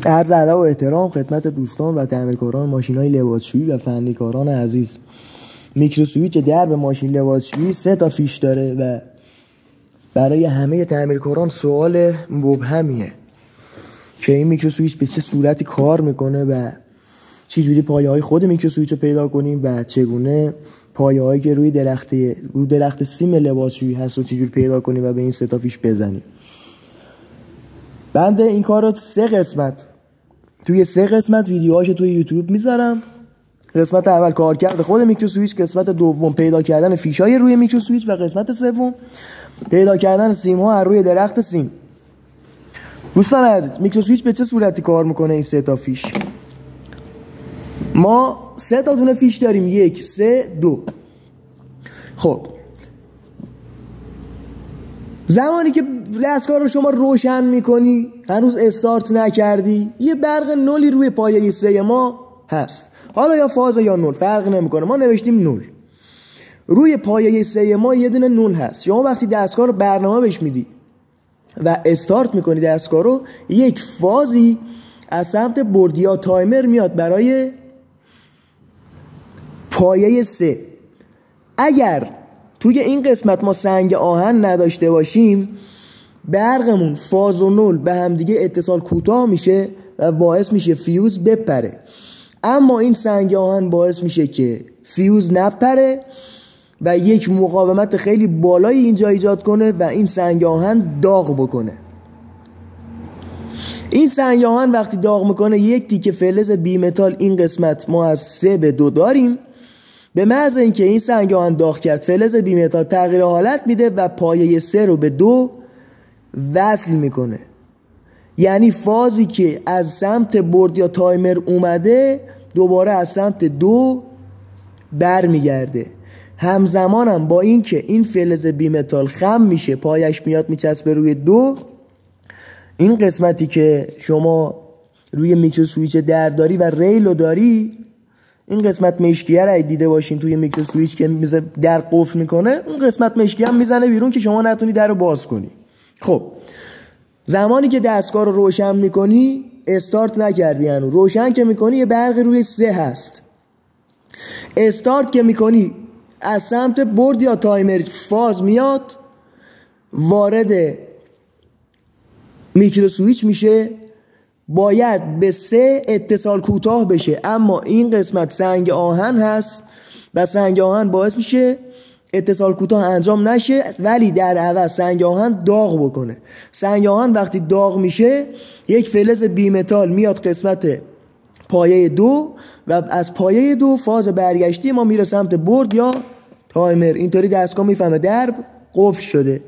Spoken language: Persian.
عرض ادب و احترام خدمت دوستان و تعمیرکاران ماشین‌های لباسشویی و فنیکاران عزیز. میکروسویچ درب ماشین لباسشویی 3 تا فیش داره و برای همه تعمیرکاران سوال مبهمیه که این میکروسویچ به چه صورتی کار میکنه و چجوری پایه‌های خود میکروسویچ رو پیدا کنیم و چگونه پایه‌هایی که روی درخت سیم لباسشویی هست رو چجوری پیدا کنیم و به این 3 تا فیش بزنیم. بنده این کار رو 3 قسمت توی 3 قسمت ویدیوهاشو توی یوتیوب میذارم. قسمت اول کارکرد خود میکروسویچ، قسمت دوم پیدا کردن فیشای روی میکروسویچ و قسمت سوم پیدا کردن سیم ها از روی درخت سیم. دوستان عزیز، میکروسویچ به چه صورتی کار میکنه این 3 تا فیش؟ ما 3 تا دونه فیش داریم، 1 3 2. خب زمانی که دستگاه رو شما روشن میکنی، هنوز استارت نکردی، یه برق نولی روی پایه 3 ما هست، حالا یا فاز یا نول فرق نمیکنه، ما نوشتیم نول. روی پایه 3 ما یه دونه نول هست. شما وقتی دستگاه رو برنامه بهش میدی و استارت میکنی دستگاه رو، یک فازی از سمت برد یا تایمر میاد برای پایه 3. اگر توی این قسمت ما سنگ آهن نداشته باشیم، برقمون فاز و نول به همدیگه اتصال کوتاه میشه و باعث میشه فیوز بپره. اما این سنگ آهن باعث میشه که فیوز نپره و یک مقاومت خیلی بالایی اینجا ایجاد کنه و این سنگ آهن داغ بکنه. این سنگ آهن وقتی داغ میکنه، یک تیکه فلز بی متال این قسمت ما از 3 به 2 داریم. به محض اینکه این سنگ آهن داغ کرد، فلز بی متال تغییر حالت میده و پایه 3 رو به 2 وصل میکنه. یعنی فازی که از سمت برد یا تایمر اومده دوباره از سمت 2 برمیگرده. همزمان هم با این که این فلز بی متال خم میشه، پایش میاد میچسبه روی 2، این قسمتی که شما روی میکروسویچ داری و ریلو داری، این قسمت مشکیه رو دیده باشین توی میکروسویچ که در قفل میکنه، اون قسمت مشکیه هم میزنه بیرون که شما نتونی در رو باز کنی. خب زمانی که دستگاه رو روشن میکنی، استارت نکردی هنوز، روشن که میکنی یه برق روی 3 هست. استارت که میکنی از سمت برد یا تایمر فاز میاد، وارد میکروسویچ میشه، باید به 3 اتصال کوتاه بشه. اما این قسمت سنگ آهن هست و سنگ آهن باعث میشه اتصال کوتاه انجام نشه، ولی در عوض سنگ آهن داغ بکنه. سنگ آهن وقتی داغ میشه، یک فلز بی متال میاد قسمت پایه 2 و از پایه 2 فاز برگشتی ما میره سمت برد یا تایمر. اینطوری دستگاه میفهمه درب قفل شده.